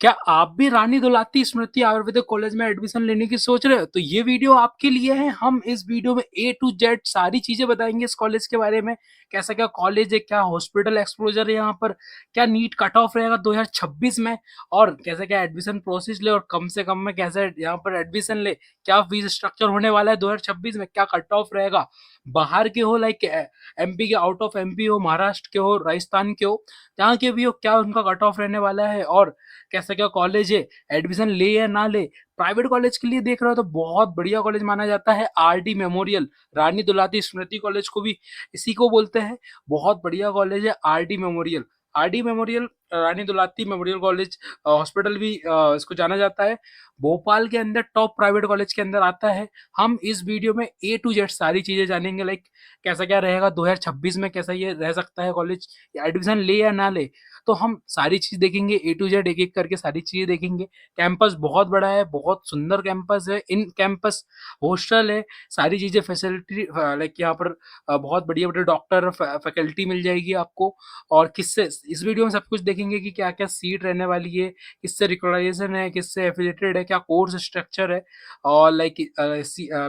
क्या आप भी रानी दुलाती स्मृति आयुर्वेदिक कॉलेज में एडमिशन लेने की सोच रहे हो? तो ये वीडियो आपके लिए है। हम इस वीडियो में ए टू जेड सारी चीजें बताएंगे इस कॉलेज के बारे में। कैसा क्या कॉलेज है, क्या हॉस्पिटल एक्सपोजर है यहाँ पर, क्या नीट कट ऑफ रहेगा 2026 में, और कैसे क्या एडमिशन प्रोसेस ले और कम से कम में कैसे यहाँ पर एडमिशन ले, क्या फीस स्ट्रक्चर होने वाला है 2026 में, क्या कट ऑफ रहेगा, बाहर के हो लाइक एमपी के, आउट ऑफ एमपी हो, महाराष्ट्र के हो, राजस्थान के हो, जहाँ के भी हो, क्या उनका कट ऑफ रहने वाला है, और कैसा क्या कॉलेज है, एडमिशन ले या ना ले। प्राइवेट कॉलेज के लिए देख रहे हो तो बहुत बढ़िया कॉलेज माना जाता है आरडी मेमोरियल। रानी दुलाती स्मृति कॉलेज को भी इसी को बोलते हैं। बहुत बढ़िया कॉलेज है आरडी मेमोरियल। आरडी मेमोरियल, रानी दुलाती मेमोरियल कॉलेज हॉस्पिटल भी इसको जाना जाता है। भोपाल के अंदर टॉप प्राइवेट कॉलेज के अंदर आता है। हम इस वीडियो में ए टू जेड सारी चीजें जानेंगे, लाइक कैसा क्या रहेगा 2026 में, कैसा ये रह सकता है कॉलेज, एडमिशन ले या ना ले। तो हम सारी चीज देखेंगे, ए टू जेड एक एक करके सारी चीजें देखेंगे। कैंपस बहुत बड़ा है, बहुत सुंदर कैंपस है, इन कैंपस हॉस्टल है, सारी चीजें फैसिलिटी लाइक यहाँ पर बहुत बढ़िया बढ़िया डॉक्टर फैकल्टी मिल जाएगी आपको। और किससे इस वीडियो में सब कुछ देखेंगे कि क्या क्या सीट रहने वाली है, किससे रिकॉग्नाइजेशन है, किससे एफिलेटेड है, क्या कोर्स स्ट्रक्चर है, और लाइक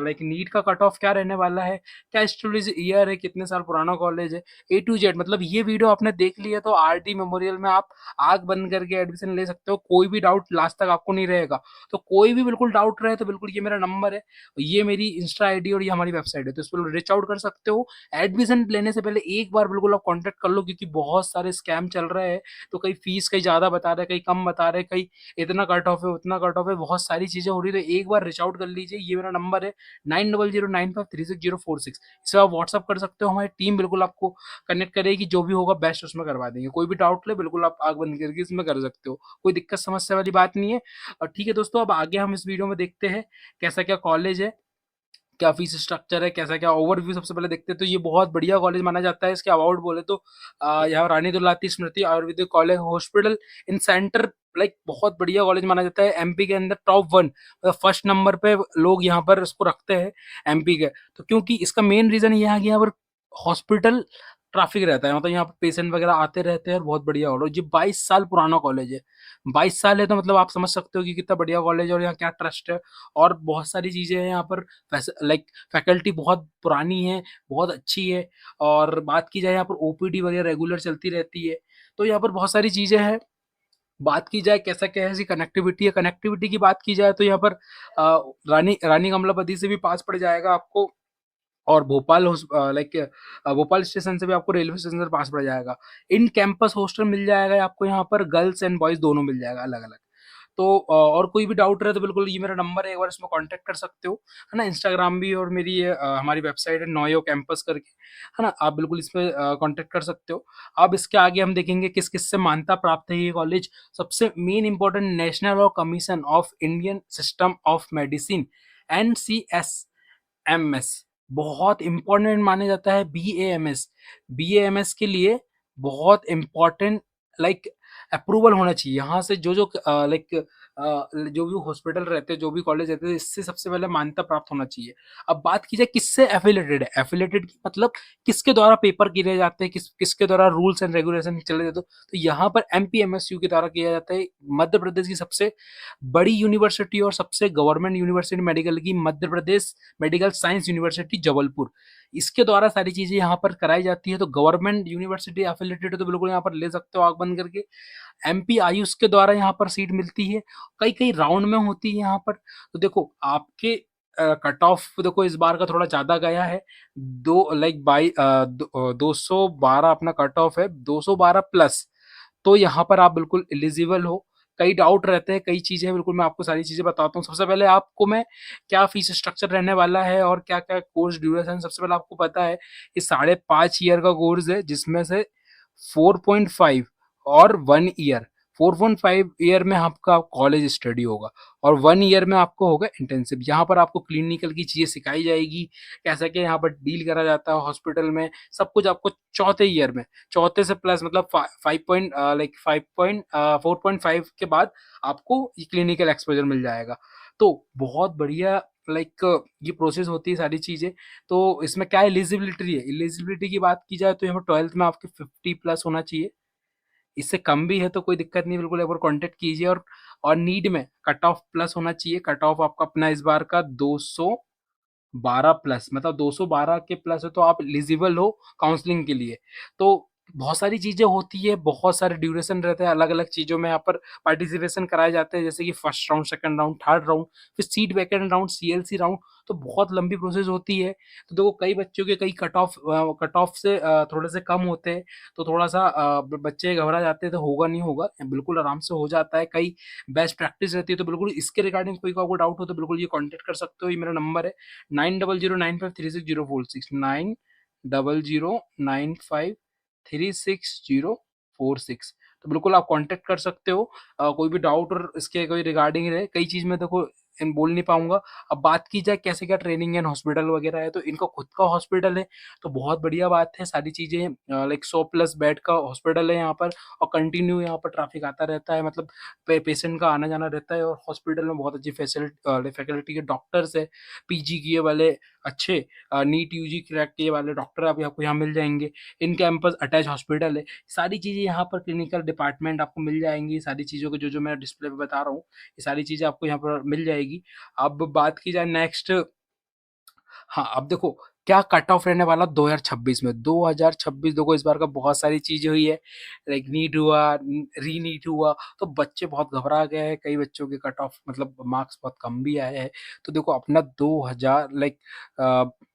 लाइक नीट का कट ऑफ क्या रहने वाला है, क्या स्टडीज ईयर है, कितने साल पुराना कॉलेज है, ए टू जेड। मतलब ये वीडियो आपने देख लिया तो आरटी मेमोरियल में आप आग बंद करके एडमिशन ले सकते हो, कोई भी डाउट लास्ट तक आपको नहीं रहेगा। तो कोई भी बिल्कुल डाउट रहे तो बिल्कुल ये मेरा नंबर है, ये मेरी इंस्टा आईडी और ये हमारी वेबसाइट है, तो इस पर रिच आउट कर सकते हो। एडमिशन लेने से पहले एक बार बिल्कुल आप कॉन्टेक्ट कर लो, क्योंकि बहुत सारे स्कैम चल रहे हैं। तो कई फीस कहीं ज्यादा बता रहे हैं, कहीं कम बता रहे हैं, कहीं इतना कट ऑफ है उतना कट ऑफ है, बहुत सारी चीजें हो रही है। तो एक बार रिच आउट कर लीजिए, ये मेरा नंबर है 9009536046। इसे आप व्हाट्सअप कर सकते हो, हमारी टीम बिल्कुल आपको कनेक्ट करेगी, जो भी होगा बेस्ट उसमें करवा देंगे। कोई भी डाउट ले बिल्कुल आप आग बंद करके इसमें कर सकते हो, कोई दिक्कत समस्या वाली बात नहीं है। और ठीक है दोस्तों, अब आगे हम इस वीडियो में देखते हैं कैसा क्या कॉलेज है, क्या फीस स्ट्रक्चर है, कैसा क्या ओवरव्यू सबसे पहले देखते हैं। तो ये बहुत बढ़िया कॉलेज माना जाता है। इसके अबाउट बोले तो यहाँ Rani Durlati Smriti ayurvedic college hospital in centre, like बहुत बढ़िया कॉलेज माना जाता है। एमपी के अंदर टॉप वन, फर्स्ट नंबर पे लोग यहाँ पर इसको रखते हैं एमपी के। तो क्योंकि इसका मेन रीजन ये है कि यहाँ पर हॉस्पिटल ट्रैफिक रहता है, मतलब यहाँ पर पेशेंट वगैरह आते रहते हैं, और बहुत बढ़िया कॉलेज। ये 22 साल पुराना कॉलेज है। 22 साल है तो मतलब आप समझ सकते हो कि कितना बढ़िया कॉलेज है और यहाँ क्या ट्रस्ट है। और बहुत सारी चीजें हैं यहाँ पर, लाइक फैकल्टी बहुत पुरानी है, बहुत अच्छी है। और बात की जाए यहाँ पर ओपीडी वगैरह रेगुलर चलती रहती है। तो यहाँ पर बहुत सारी चीजें हैं। बात की जाए कैसा क्या है ऐसी कनेक्टिविटी है, कनेक्टिविटी की बात की जाए तो यहाँ पर रानी रानी कमलापति से भी पास पड़ जाएगा आपको। और भोपाल लाइक भोपाल स्टेशन से भी आपको रेलवे स्टेशन से पास पड़ जाएगा। इन कैंपस हॉस्टल मिल जाएगा आपको, यहाँ पर गर्ल्स एंड बॉयज दोनों मिल जाएगा अलग अलग। तो और कोई भी डाउट रहे तो बिल्कुल ये मेरा नंबर है, एक बार इसमें कांटेक्ट कर सकते हो, है ना। इंस्टाग्राम भी, और मेरी हमारी वेबसाइट है नोयो कैंपस करके, है ना। आप बिल्कुल इस पे कांटेक्ट कर सकते हो। अब इसके आगे हम देखेंगे किस किस से मान्यता प्राप्त है ये कॉलेज। सबसे मेन इंपॉर्टेंट, नेशनल और commission of Indian system of medicine, NCSMS, बहुत इंपॉर्टेंट माना जाता है। BAMS, BAMS के लिए बहुत इंपॉर्टेंट, लाइक अप्रूवल होना चाहिए यहाँ से। जो जो लाइक जो भी हॉस्पिटल रहते हैं, जो भी कॉलेज रहते हैं, इससे सबसे पहले मान्यता प्राप्त होना चाहिए। अब बात की जाए किससे एफिलेटेड है, एफिलेटेड की मतलब किसके द्वारा पेपर किए जाते हैं, किसके द्वारा रूल्स एंड रेगुलेशन चले जाते हैं। तो यहाँ पर MPMSU के द्वारा किया जाता है। मध्य प्रदेश की सबसे बड़ी यूनिवर्सिटी और सबसे गवर्नमेंट यूनिवर्सिटी मेडिकल की, Madhya Pradesh medical science university Jabalpur, इसके द्वारा सारी चीजें यहाँ पर कराई जाती है। तो गवर्नमेंट यूनिवर्सिटी एफिलेटेड है तो बिल्कुल यहाँ पर ले सकते हो आग बंद करके। MP आयुष के द्वारा यहाँ पर सीट मिलती है, कई कई राउंड में होती है यहाँ पर। तो देखो आपके कट ऑफ देखो इस बार का थोड़ा ज्यादा गया है, दो लाइक 212 अपना कट ऑफ है, 212 प्लस। तो यहाँ पर आप बिल्कुल एलिजिबल हो। कई डाउट रहते हैं, कई चीजें, बिल्कुल मैं आपको सारी चीजें बताता हूँ। सबसे पहले आपको मैं क्या फीस स्ट्रक्चर रहने वाला है और क्या क्या कोर्स ड्यूरेशन, सबसे पहले आपको पता है कि 5.5 ईयर का कोर्स है, जिसमें से 4.5 और 1 ईयर, 4.5 ईयर में आपका कॉलेज स्टडी होगा, और 1 ईयर में आपको होगा इंटर्नशिप। यहाँ पर आपको क्लिनिकल की चीजें सिखाई जाएगी, कैसा क्या यहाँ पर डील करा जाता है हॉस्पिटल में, सब कुछ आपको चौथे ईयर में, चौथे से प्लस मतलब 4.5 के बाद आपको क्लिनिकल एक्सपोजर मिल जाएगा। तो बहुत बढ़िया, लाइक ये प्रोसेस होती है सारी चीजें। तो इसमें क्या एलिजिबिलिटी है, एलिजिबिलिटी की बात की जाए तो यहाँ पर 12th में आपके 50 प्लस होना चाहिए। इससे कम भी है तो कोई दिक्कत नहीं, बिल्कुल एक बार कॉन्टेक्ट कीजिए। और नीड में कट ऑफ प्लस होना चाहिए। कट ऑफ आपका अपना इस बार का 212 प्लस, मतलब 212 के प्लस है तो आप एलिजिबल हो काउंसलिंग के लिए। तो बहुत सारी चीज़ें होती है, बहुत सारे ड्यूरेशन रहते हैं, अलग अलग चीज़ों में यहाँ पर पार्टिसिपेशन कराए जाते हैं, जैसे कि first round, second round, third round, फिर seat vacant round, CLC round. तो बहुत लंबी प्रोसेस होती है। तो देखो कई बच्चों के कई कट ऑफ से थोड़े से कम होते हैं, तो थोड़ा सा बच्चे घबरा जाते हैं, तो होगा नहीं होगा, बिल्कुल आराम से हो जाता है। कई बेस्ट प्रैक्टिस रहती है, तो बिल्कुल इसके रिगार्डिंग कोई का आपको डाउट हो तो बिल्कुल ये कॉन्टेक्ट कर सकते हो। ये मेरा नंबर है 9009536046, 9009536046। तो बिल्कुल आप कांटेक्ट कर सकते हो। कोई भी डाउट और इसके कोई रिगार्डिंग रहे, कई चीज़ में देखो इन बोल नहीं पाऊंगा। अब बात की जाए कैसे क्या ट्रेनिंग एंड हॉस्पिटल वगैरह है, तो इनका खुद का हॉस्पिटल है, तो बहुत बढ़िया बात है। सारी चीज़ें लाइक 100+ बेड का हॉस्पिटल है यहाँ पर, और कंटिन्यू यहाँ पर ट्रैफिक आता रहता है, मतलब पेशेंट का आना जाना रहता है। और हॉस्पिटल में बहुत अच्छी फैसिलिटी के डॉक्टर्स है, पीजी किए वाले अच्छे, नीट यूजी क्रैक किए वाले डॉक्टर अभी आपको यहाँ मिल जाएंगे। इन कैंपस अटैच हॉस्पिटल है। सारी चीज़ें यहाँ पर, क्लिनिकल डिपार्टमेंट आपको मिल जाएंगी, सारी चीज़ों को जो जो मैं डिस्प्ले पे बता रहा हूँ, ये सारी चीज़ें आपको यहाँ पर मिल जाएगी। अब बात की जाए नेक्स्ट, हाँ, अब देखो क्या कट ऑफ रहने वाला 2026 में। 2026 देखो इस बार का बहुत सारी चीजें हुई है, लाइक नीट हुआ, री नीट हुआ, तो बच्चे बहुत घबरा गए हैं। कई बच्चों के कट ऑफ मतलब मार्क्स बहुत कम भी आए हैं। तो देखो अपना 2000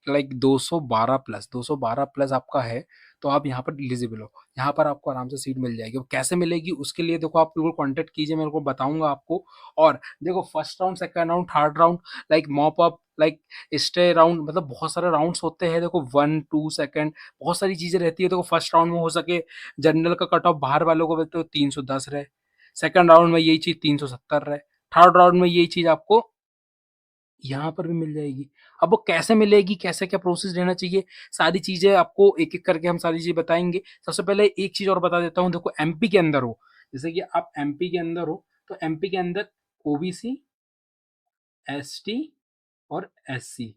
लाइक 212 प्लस आपका है, तो आप यहाँ पर एलिजिबल हो। यहाँ पर आपको आराम से सीट मिल जाएगी। वो कैसे मिलेगी उसके लिए देखो आप बिल्कुल कॉन्टेक्ट कीजिए, मेरे को बताऊंगा आपको। और देखो first round, second round, third round, like mop up, like stay round, मतलब बहुत सारे राउंड्स होते हैं। देखो 1 2 सेकंड, बहुत सारी चीजें रहती है। देखो फर्स्ट राउंड में हो सके जनरल का कट ऑफ बाहर वालों को बोलते हो 310 रहे, सेकंड राउंड में यही चीज 370 रहे, थर्ड राउंड में यही चीज आपको यहाँ पर भी मिल जाएगी। अब वो कैसे मिलेगी, कैसे क्या प्रोसेस रहना चाहिए, सारी चीजें आपको एक एक करके हम सारी चीजें बताएंगे। सबसे पहले एक चीज और बता देता हूँ, देखो एमपी के अंदर हो, जैसे कि आप एमपी के अंदर हो, तो एमपी के अंदर ओबीसी, एसटी और एससी,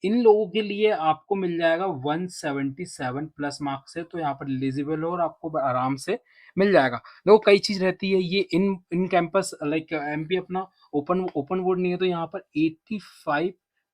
इन लोगों के लिए आपको मिल जाएगा 177 प्लस मार्क्स है, तो यहाँ पर एलिजिबल हो और आपको आराम से मिल जाएगा। देखो कई चीज रहती है, ये इन इन कैंपस लाइक एमपी अपना ओपन ओपन बोर्ड नहीं है, तो यहाँ पर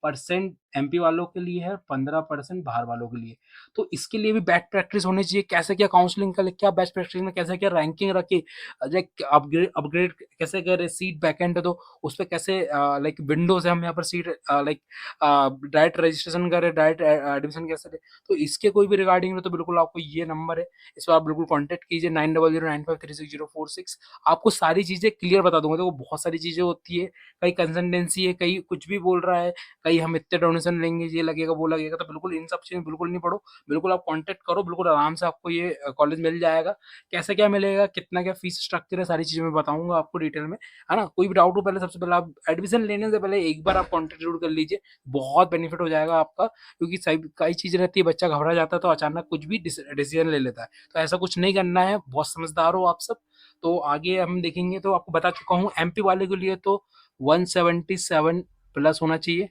85% एमपी वालों के लिए है, 15% बाहर वालों के लिए। तो इसके लिए भी बेस्ट प्रैक्टिस होनी चाहिए, कैसे क्या काउंसलिंग का क्या बेस्ट प्रैक्टिस में कैसे क्या रैंकिंग रखे, अपग्रेड अपग्रेड कैसे करे, सीट वैकेंट है तो उस पर कैसे लाइक विंडो से हम यहाँ पर सीट लाइक डायरेक्ट रजिस्ट्रेशन करें, डायरेक्ट एडमिशन कैसे लें। तो इसके कोई भी रिगार्डिंग हो तो बिल्कुल आपको ये नंबर है, इस पर आप बिल्कुल कॉन्टैक्ट कीजिए 9009536046। आपको सारी चीज़ें क्लियर बता दूंगा। देखो बहुत सारी चीज़ें होती है, कई कंसल्टेंसी है, कई कुछ भी बोल रहा है, कई हम इतने डोनेशन लेंगे, ये लगेगा वो लगेगा, तो बिल्कुल इन सब चीज़ें बिल्कुल नहीं पढ़ो। बिल्कुल आप कॉन्टैक्ट करो, बिल्कुल आराम से आपको ये कॉलेज मिल जाएगा। कैसे क्या मिलेगा, कितना क्या फीस स्ट्रक्चर है, सारी चीज़ें मैं बताऊंगा आपको डिटेल में, है ना। कोई भी डाउट हो पहले, सबसे पहले आप एडमिशन लेने से पहले एक बार आप कॉन्टैक्ट जरूर कर लीजिए, बहुत बेनिफिट हो जाएगा आपका। क्योंकि सही कई चीज़ें रहती है, बच्चा घबरा जाता है तो अचानक कुछ भी डिसीजन ले लेता है, तो ऐसा कुछ नहीं करना है, बहुत समझदार हो आप सब। तो आगे हम देखेंगे, तो आपको बता चुका हूँ एमपी वाले के लिए तो 177 प्लस होना चाहिए।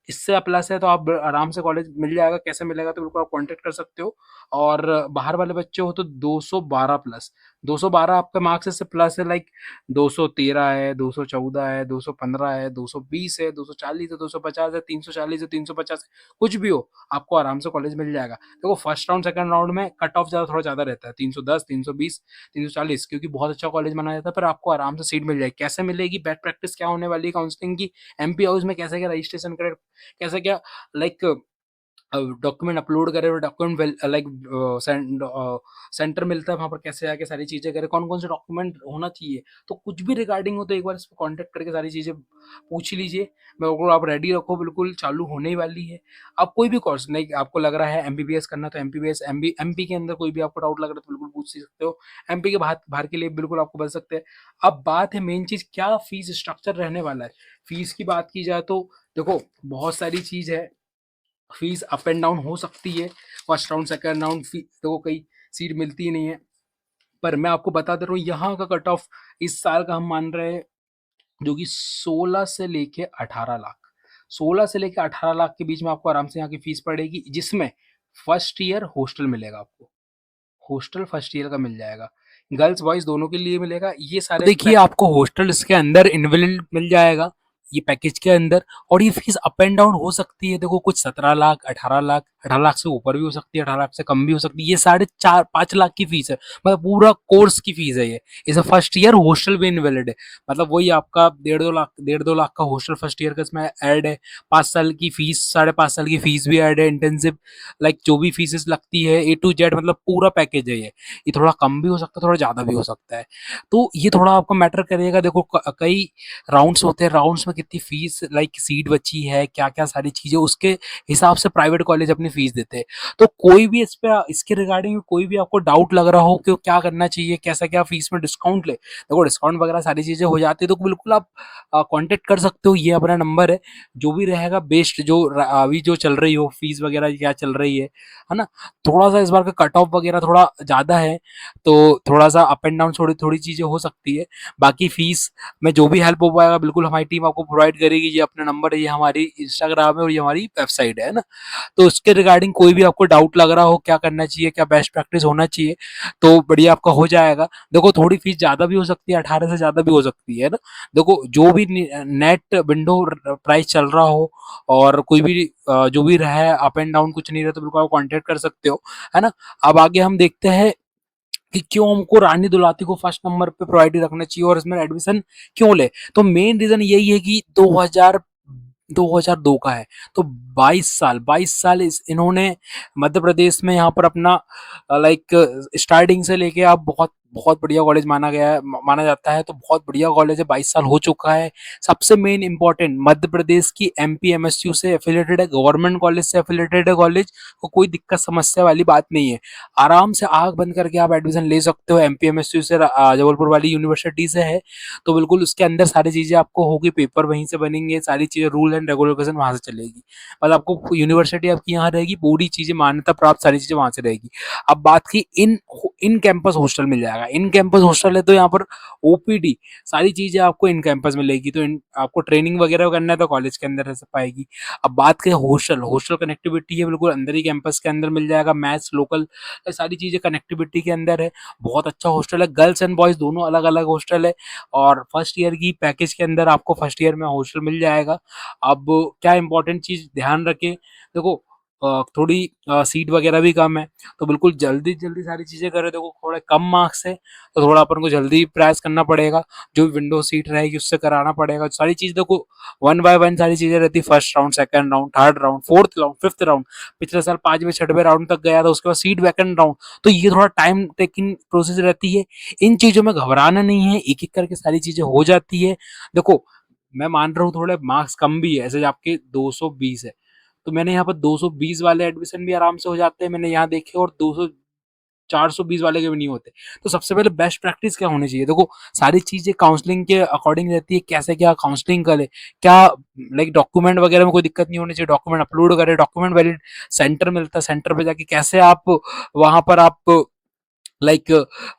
इससे प्लस है तो आप आराम से कॉलेज मिल जाएगा। कैसे मिलेगा तो बिल्कुल आप कांटेक्ट कर सकते हो। और बाहर वाले बच्चे हो तो 212 प्लस, 212 आपका मार्क्स से प्लस है, लाइक 213 है, 214 है, 215 है, 220 है, 240 है, 250 है, 340 है, 350 है, कुछ भी हो आपको आराम से कॉलेज मिल जाएगा। देखो फर्स्ट राउंड सेकंड राउंड में कट ऑफ थोड़ा ज्यादा रहता है, 310, 320, 340, क्योंकि बहुत अच्छा कॉलेज माना जाता है, पर आपको आराम से सीट मिल जाएगी। कैसे मिलेगी, बेस्ट प्रैक्टिस क्या होने वाली है काउंसलिंग की, एमपी हाउस में कैसे क्या रजिस्ट्रेशन करें, कैसा क्या लाइक डॉक्यूमेंट अपलोड करे, डॉक्यूमेंट लाइक सेंटर मिलता है वहाँ पर, कैसे आके सारी चीज़ें करें, कौन कौन से डॉक्यूमेंट होना चाहिए। तो कुछ भी रिगार्डिंग हो तो एक बार इस पर कॉन्टेक्ट करके सारी चीज़ें पूछ लीजिए। बिल्कुल आप रेडी रखो, बिल्कुल चालू होने ही वाली है। अब कोई भी कोर्स नहीं, आपको लग रहा है एमबीबीएस करना, तो एमबीबीएस एमपी के अंदर कोई भी आपको डाउट लग रहा है तो बिल्कुल पूछ सकते हो। एमपी के बाहर बाहर के लिए बिल्कुल आपको बता सकते हैं। अब बात है मेन चीज़, क्या फीस स्ट्रक्चर रहने वाला है। फीस की बात की जाए तो देखो बहुत सारी चीज़ है, फीस अप एंड डाउन हो सकती है। फर्स्ट राउंड सेकंड राउंड फी तो कई सीट मिलती ही नहीं है, पर मैं आपको बता दे रहा हूँ यहाँ का कट ऑफ इस साल का हम मान रहे हैं, जो कि 16 से लेके 18 लाख, 16 से लेके 18 लाख के बीच में आपको आराम से यहाँ की फीस पड़ेगी, जिसमें फर्स्ट ईयर हॉस्टल मिलेगा आपको, हॉस्टल फर्स्ट ईयर का मिल जाएगा। गर्ल्स बॉयज दोनों के लिए मिलेगा ये सारे। देखिए आपको हॉस्टल इसके अंदर इनविलियंट मिल जाएगा ये पैकेज के अंदर। और ये फीस अप एंड डाउन हो सकती है, देखो कुछ 17 लाख, 18 लाख, 18 लाख से ऊपर भी हो सकती है, 18 लाख से कम भी हो सकती है। ये 4.5 5 लाख की फीस है, मतलब पूरा कोर्स की फीस है ये। इसे फर्स्ट ईयर हॉस्टल भी इनवैलिड है, मतलब वही आपका 1.5 2 लाख, 1.5 2 लाख का हॉस्टल फर्स्ट ईयर का इसमें ऐड है। 5 साल की फीस, 5.5 साल की फीस भी ऐड है, इंटेंसिव लाइक जो भी फीसेस लगती है A to Z, मतलब पूरा पैकेज है ये थोड़ा कम भी हो सकता है, थोड़ा ज़्यादा भी हो सकता है। तो ये थोड़ा आपको मैटर करेगा। देखो कई राउंड्स होते हैं, राउंड्स में कितनी फीस लाइक सीट बची है, क्या-क्या सारी चीज़ें, उसके हिसाब से प्राइवेट कॉलेज अपनी फीस देते हैं। तो कोई भी इस पे इसके रिगार्डिंग कोई भी आपको डाउट लग रहा हो कि क्या करना चाहिए, कैसा क्या फीस में डिस्काउंट ले, देखो डिस्काउंट वगैरह सारी चीज़ें हो जाती है, तो बिल्कुल आप कॉन्टैक्ट कर सकते हो, ये अपना नंबर है। जो भी रहेगा बेस्ट, जो अभी जो चल रही हो फीस वगैरह क्या चल रही है ना? थोड़ा-सा इस बार का कट ऑफ वगैरह थोड़ा ज़्यादा है, तो थोड़ा-सा अप एंड डाउन थोड़ी चीज़ें हो सकती है। बाकी फीस में जो भी हेल्प हो पाएगा बिल्कुल हमारी टीम आपको प्रोवाइड करेगी। ये अपना नंबर है, ये हमारी इंस्टाग्राम है और ये हमारी वेबसाइट है ना? तो उसके रिगार्डिंग कोई भी आपको डाउट लग रहा हो, क्या करना चाहिए, क्या बेस्ट प्रैक्टिस होना चाहिए, तो बढ़िया आपका हो जाएगा। देखो थोड़ी फीस ज़्यादा भी हो सकती है, 18 से ज़्यादा भी हो सकती है ना? देखो जो भी नेट विंडो प्राइस चल रहा हो और कोई भी जो भी रहा है अप एंड डाउन कुछ नहीं रहा, तो बिल्कुल आप कॉन्टैक्ट कर सकते हो, है ना? अब आगे हम देखते हैं कि क्यों हमको रानी दुलाती को फर्स्ट नंबर पे प्रायोरिटी रखना चाहिए और इसमें एडमिशन क्यों ले। तो मेन रीजन यही है कि 2002 का है, तो 22 साल इन्होंने मध्य प्रदेश में यहाँ पर अपना लाइक स्टार्टिंग से लेके आप बहुत बहुत बढ़िया कॉलेज माना गया है, माना जाता है, तो बहुत बढ़िया कॉलेज है। 22 साल हो चुका है। सबसे मेन इंपॉर्टेंट, मध्य प्रदेश की MP MSU से एफिलेटेड है, गवर्नमेंट कॉलेज से एफिलेटेड है कॉलेज को, कोई दिक्कत समस्या वाली बात नहीं है। आराम से आंख बंद करके आप एडमिशन ले सकते हो। MP MSU से जबलपुर वाली यूनिवर्सिटी से है, तो बिल्कुल उसके अंदर सारी चीज़ें आपको होगी, पेपर वहीं से बनेंगे, सारी चीज़ें रूल एंड रेगुलेशन वहाँ से चलेगी। मतलब आपको यूनिवर्सिटी आपकी यहाँ रहेगी, पूरी चीज़ें मान्यता प्राप्त सारी चीज़ें वहाँ से रहेगी। अब बात की इन कैंपस हॉस्टल मिल जाएगा। इन कैंपस हॉस्टल है तो यहाँ पर OPD सारी चीज़ें आपको इन कैंपस मिलेगी, तो आपको ट्रेनिंग वगैरह करना है तो कॉलेज के अंदर रह पाएगी। अब बात करें हॉस्टल, हॉस्टल कनेक्टिविटी है बिल्कुल अंदर ही कैंपस के अंदर मिल जाएगा, मैथ्स लोकल, ये सारी चीज़ें कनेक्टिविटी के अंदर है। बहुत अच्छा हॉस्टल है, गर्ल्स एंड बॉयज़ दोनों अलग-अलग हॉस्टल है। और फर्स्ट ईयर की पैकेज के अंदर आपको फर्स्ट ईयर में हॉस्टल मिल जाएगा। अब क्या इंपॉर्टेंट चीज़ ध्यान रखें, देखो थोड़ी सीट वगैरह भी कम है, तो बिल्कुल जल्दी-जल्दी सारी चीज़ें करें। देखो थोड़े कम मार्क्स है, तो थोड़ा अपन को जल्दी प्रयास करना पड़ेगा, जो विंडो सीट रहेगी उससे कराना पड़ेगा। सारी चीज़ देखो वन बाय वन सारी चीज़ें रहती है, first round, second round, third round, fourth round, fifth round. पिछले साल 5वें 6वें राउंड तक गया था, उसके बाद सीट वैकेंट राउंड। तो ये थोड़ा टाइम टेकिंग प्रोसेस रहती है, इन चीज़ों में घबराना नहीं है, एक-एक करके सारी चीज़ें हो जाती है। देखो मैं मान रहा हूँ थोड़े मार्क्स कम भी है, ऐसे आपके 220 है, तो मैंने यहाँ पर 220 वाले एडमिशन भी आराम से हो जाते हैं, मैंने यहाँ देखे, और 200 420 वाले के भी नहीं होते। तो सबसे पहले बेस्ट प्रैक्टिस क्या होनी चाहिए, देखो सारी चीज़ें काउंसलिंग के अकॉर्डिंग रहती है, कैसे क्या काउंसलिंग करे, क्या लाइक डॉक्यूमेंट वगैरह में कोई दिक्कत नहीं होनी चाहिए, डॉक्यूमेंट अपलोड करें, डॉक्यूमेंट वैलिड सेंटर मिलता है, सेंटर पे जाके कैसे आप वहाँ पर आप लाइक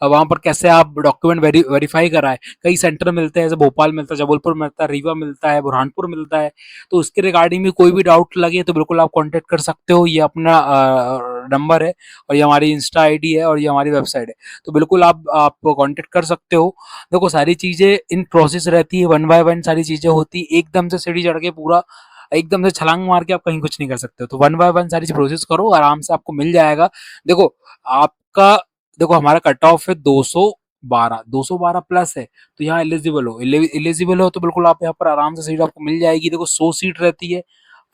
वहाँ पर कैसे आप डॉक्यूमेंट वेरीफाई कराएं। कई सेंटर मिलते हैं, जैसे भोपाल मिलता है, जबलपुर मिलता है, रीवा मिलता है, बुरहानपुर मिलता है। तो उसके रिगार्डिंग भी कोई भी डाउट लगे तो बिल्कुल आप कांटेक्ट कर सकते हो, ये अपना नंबर है और ये हमारी इंस्टा आईडी है और ये हमारी वेबसाइट है, तो बिल्कुल आप कांटेक्ट कर सकते हो। देखो सारी चीज़ें इन प्रोसेस रहती है, वन बाय वन सारी चीज़ें होती है, एकदम से सीढ़ी चढ़ के पूरा एकदम से छलांग मार के आप कहीं कुछ नहीं कर सकते हो। तो वन बाय वन सारी प्रोसेस करो, आराम से आपको मिल जाएगा। देखो आपका, देखो हमारा कट ऑफ है 212, 212 प्लस है, तो यहाँ एलिजिबल हो, एलिजिबल हो तो बिल्कुल आप यहाँ पर आराम से सीट आपको मिल जाएगी। देखो 100 सीट रहती है,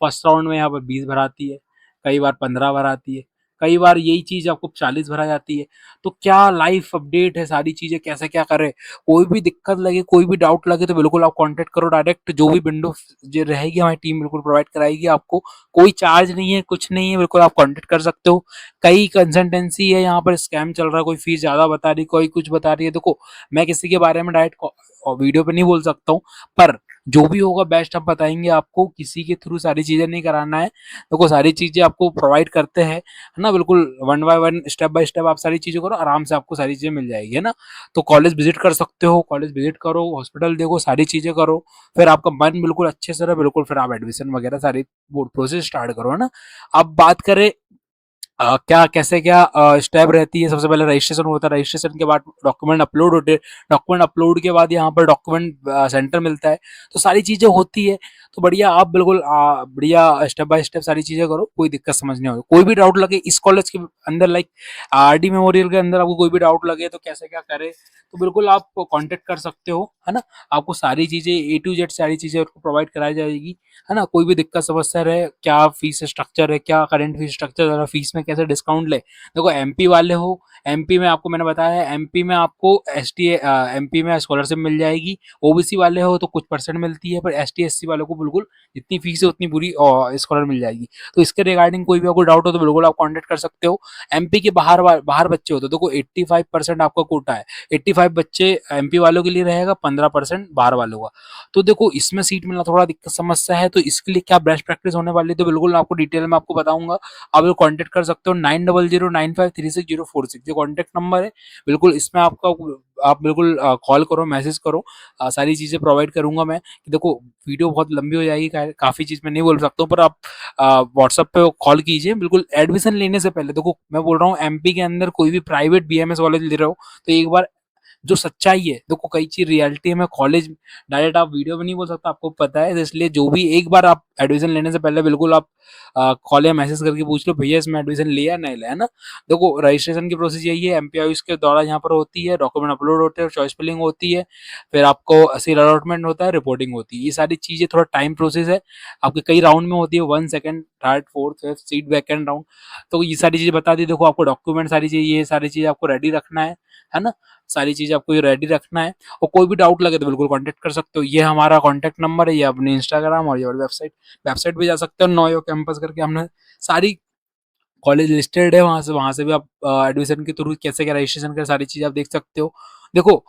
फर्स्ट राउंड में यहाँ पर 20 भर आती है, कई बार 15 भर आती है, कई बार यही चीज़ आपको 40 भरा जाती है। तो क्या लाइफ अपडेट है, सारी चीज़ें कैसे क्या करें, कोई भी दिक्कत लगे, कोई भी डाउट लगे तो बिल्कुल आप कांटेक्ट करो डायरेक्ट, जो भी विंडो जो रहेगी हमारी टीम बिल्कुल प्रोवाइड कराएगी आपको, कोई चार्ज नहीं है, कुछ नहीं है, बिल्कुल आप कांटेक्ट कर सकते हो। कई कंसल्टेंसी है यहाँ पर, स्कैम चल रहा है, कोई फीस ज़्यादा बता रही, कोई कुछ बता रही है। देखो मैं किसी के बारे में डायरेक्ट वीडियो पे नहीं बोल सकता हूँ, पर जो भी होगा बेस्ट हम बताएंगे आपको, किसी के थ्रू सारी चीज़ें नहीं कराना है। देखो सारी चीज़ें आपको प्रोवाइड करते हैं, है ना, बिल्कुल one by one step by step आप सारी चीज़ें करो, आराम से आपको सारी चीज़ें मिल जाएगी, है ना। तो कॉलेज विजिट कर सकते हो, कॉलेज विजिट करो, हॉस्पिटल देखो, सारी चीज़ें करो, फिर आपका मन बिल्कुल अच्छे से रहे, बिल्कुल फिर आप एडमिशन वगैरह सारी प्रोसेस स्टार्ट करो, है ना। अब बात करें क्या कैसे क्या स्टेप रहती है। सबसे पहले रजिस्ट्रेशन होता है, रजिस्ट्रेशन के बाद डॉक्यूमेंट अपलोड होते हैं, डॉक्यूमेंट अपलोड के बाद यहाँ पर डॉक्यूमेंट सेंटर मिलता है। तो सारी चीज़ें होती है। तो बढ़िया आप बिल्कुल बढ़िया स्टेप बाय स्टेप सारी चीज़ें करो, कोई दिक्कत समझ नहीं होगी। कोई भी डाउट लगे इस कॉलेज के अंदर, लाइक आरडी मेमोरियल के अंदर आपको कोई भी डाउट लगे तो कैसे क्या करे, तो बिल्कुल आप कांटेक्ट कर सकते हो, है ना। आपको सारी चीज़ें ए टू जेड सारी चीज़ें आपको प्रोवाइड कराई जाएगी, है ना। कोई भी दिक्कत समस्या रहे, क्या फीस स्ट्रक्चर है, क्या करंट फीस स्ट्रक्चर है, फीस में कैसे डिस्काउंट ले। देखो एमपी वाले हो, एमपी में आपको मैंने बताया है, एमपी में आपको एमपी में स्कॉलरशिप मिल जाएगी। ओबीसी वाले हो तो कुछ परसेंट मिलती है, पर एसटी एससी वालों को बिल्कुल जितनी फीस है उतनी पूरी स्कॉलर मिल जाएगी। तो इसके रिगार्डिंग कोई भी आपको डाउट हो तो बिल्कुल आप कॉन्टेक्ट कर सकते हो। एमपी के बाहर बाहर बच्चे हो तो देखो 85% आपका कोटा है, 85 बच्चे एमपी वालों के लिए रहेगा, 15% बाहर वालों का। तो देखो इसमें सीट मिलना थोड़ा दिक्कत समस्या है, तो इसके लिए क्या बेस्ट प्रैक्टिस होने वाली है तो बिल्कुल आपको डिटेल में आपको बताऊंगा। आप लोग कांटेक्ट कर सकते हो 9009536046, ये कांटेक्ट नंबर है। बिल्कुल इसमें आपका आप बिल्कुल कॉल करो, मैसेज करो, सारी चीज़ें प्रोवाइड करूंगा मैं। कि देखो वीडियो बहुत लंबी हो जाएगी, काफ़ी चीज़ मैं नहीं बोल सकता हूँ, पर आप व्हाट्सएप पे कॉल कीजिए। बिल्कुल एडमिशन लेने से पहले देखो मैं बोल रहा हूँ, एमपी के अंदर कोई भी प्राइवेट बीएमएस कॉलेज ले रहे हो तो एक बार जो सच्चाई है, देखो कई चीज रियलिटी में कॉलेज डायरेक्ट आप वीडियो में नहीं बोल सकता, आपको पता है। तो इसलिए जो भी एक बार आप एडमिशन लेने से पहले बिल्कुल आप कॉल या मैसेज करके पूछ लो भैया इसमें एडमिशन लिया नहीं लिया, है ना। देखो रजिस्ट्रेशन की प्रोसेस यही है, एमपीआई के द्वारा यहाँ पर होती है, डॉक्यूमेंट अपलोड होते हैं, चॉइस फिलिंग होती है, फिर आपको सीट अलॉटमेंट होता है, रिपोर्टिंग होती है। ये सारी चीजें थोड़ा टाइम प्रोसेस है, आपके कई राउंड में होती है, 1 second, third, fourth, fifth, seat vacant round. तो ये सारी चीजें बता दी। देखो आपको डॉक्यूमेंट सारी चीजें, ये सारी चीजें आपको रेडी रखना है ना। सारी चीज़ आपको ये रेडी रखना है। और कोई भी डाउट लगे तो बिल्कुल कांटेक्ट कर सकते हो। ये हमारा कांटेक्ट नंबर है, ये अपनी इंस्टाग्राम और ये वेबसाइट पे जा सकते हो, नोयो कैंपस करके हमने सारी कॉलेज लिस्टेड है, वहाँ से भी आप एडमिशन के थ्रू कैसे क्या रजिस्ट्रेशन कर सारी चीज़ आप देख सकते हो। देखो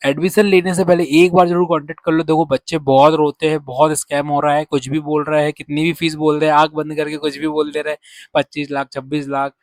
एडमिशन लेने से पहले एक बार जरूर कांटेक्ट कर लो। देखो बच्चे बहुत रोते हैं, बहुत स्कैम हो रहा है, कुछ भी बोल रहा है, कितनी भी फीस बोल रहे हैं, आंख बंद करके कुछ भी बोल दे रहे हैं, 25 लाख, 26 लाख,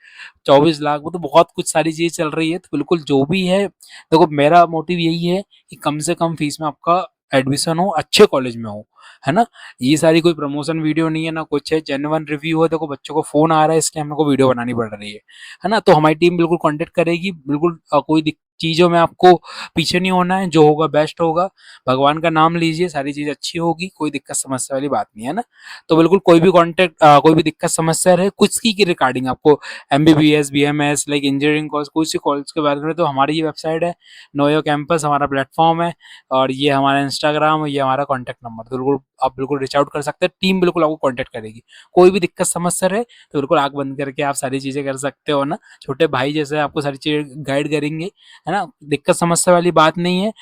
24 लाख, वो तो बहुत कुछ सारी चीज़ चल रही है। तो बिल्कुल जो भी है, देखो मेरा मोटिव यही है कि कम से कम फीस में आपका एडमिशन हो, अच्छे कॉलेज में हो, है ना। ये सारी कोई प्रमोशन वीडियो नहीं है ना कुछ है, जेन्युइन रिव्यू है। देखो बच्चों को फोन आ रहा है इसलिए हमको वीडियो बनानी पड़ रही है ना। तो हमारी टीम बिल्कुल कांटेक्ट करेगी, बिल्कुल कोई चीज़ों में आपको पीछे नहीं होना है, जो होगा बेस्ट होगा। भगवान का नाम लीजिए, सारी चीज़ अच्छी होगी, कोई दिक्कत समस्या वाली बात नहीं है ना। तो बिल्कुल कोई भी कांटेक्ट कोई भी दिक्कत समस्या रहे कुछ की रिगार्डिंग आपको, MBBS, BMS, like engineering course, कोई सी कॉलेज के बारे में, तो हमारी ये वेबसाइट है, नोयो कैंपस हमारा प्लेटफॉर्म है, और ये हमारा इंस्टाग्राम और ये हमारा कॉन्टैक्ट नंबर। तो बिल्कुल आप बिल्कुल रीच आउट कर सकते हैं, टीम बिल्कुल आपको कॉन्टैक्ट करेगी। कोई भी दिक्कत समस्या रहे तो बिल्कुल आंख बंद करके आप सारी चीज़ें कर सकते हो ना। छोटे भाई जैसे आपको सारी चीज़ें गाइड करेंगे, है ना। दिक्कत समस्या वाली बात नहीं है।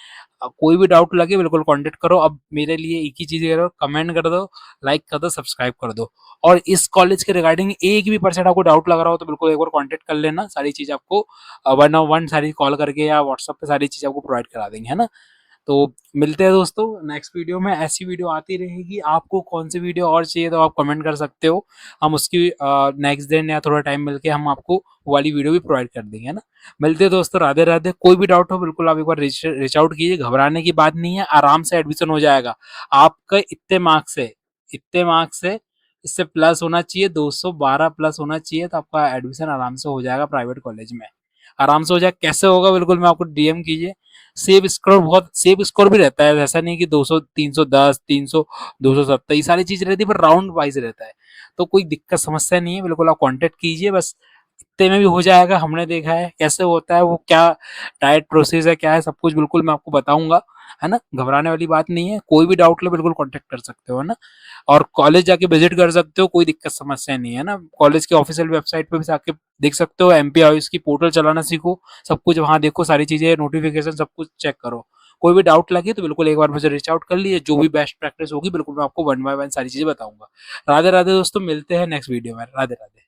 कोई भी डाउट लगे बिल्कुल कांटेक्ट करो। अब मेरे लिए एक ही चीज़ करो, कमेंट कर दो, लाइक कर दो, सब्सक्राइब कर दो। और इस कॉलेज के रिगार्डिंग एक भी परसेंट आपको डाउट लग रहा हो तो बिल्कुल एक बार कांटेक्ट कर लेना। सारी चीज़ आपको 1 on 1 सारी कॉल करके या व्हाट्सएप पे सारी चीज़ आपको प्रोवाइड करा देंगे, है ना। तो मिलते हैं दोस्तों नेक्स्ट वीडियो में। ऐसी वीडियो आती रहेगी। आपको कौन सी वीडियो और चाहिए तो आप कमेंट कर सकते हो, हम उसकी नेक्स्ट दिन या थोड़ा टाइम मिलके हम आपको वो वाली वीडियो भी प्रोवाइड कर देंगे, है ना। मिलते हैं दोस्तों, राधे राधे। कोई भी डाउट हो बिल्कुल आप एक बार रीच आउट कीजिए, घबराने की बात नहीं है, आराम से एडमिशन हो जाएगा। आपका इतने मार्क्स है, इससे प्लस होना चाहिए, 212 प्लस होना चाहिए, तो आपका एडमिशन आराम से हो जाएगा प्राइवेट कॉलेज में। आराम से हो जाए, कैसे होगा बिल्कुल मैं आपको डीएम कीजिए। सेव स्कोर भी रहता है, ऐसा नहीं कि 200, 310, 300, 270 ये सारी चीज रहती है, पर राउंड वाइज रहता है। तो कोई दिक्कत समस्या नहीं है, बिल्कुल आप कांटेक्ट कीजिए, बस इतने में भी हो जाएगा। हमने देखा है कैसे होता है, वो क्या डाइट प्रोसेस है, क्या है, सब कुछ बिल्कुल मैं आपको बताऊंगा, है ना। घबराने वाली बात नहीं है, कोई भी डाउट लो बिल्कुल कांटेक्ट कर सकते हो, है ना। और कॉलेज जाके विजिट कर सकते हो, कोई दिक्कत समस्या नहीं है ना। कॉलेज के ऑफिशियल वेबसाइट पे भी जाके देख सकते हो, एमपी हाउस की पोर्टल चलाना सीखो, सब कुछ वहाँ देखो, सारी चीजें, नोटिफिकेशन सब कुछ चेक करो। कोई भी डाउट लगे तो बिल्कुल एक बार मुझे रीच आउट कर लीजिए, जो भी बेस्ट प्रैक्टिस होगी बिल्कुल मैं आपको 1 by 1 सारी चीजें बताऊंगा। राधे राधे दोस्तों, मिलते हैं नेक्स्ट वीडियो में। राधे राधे।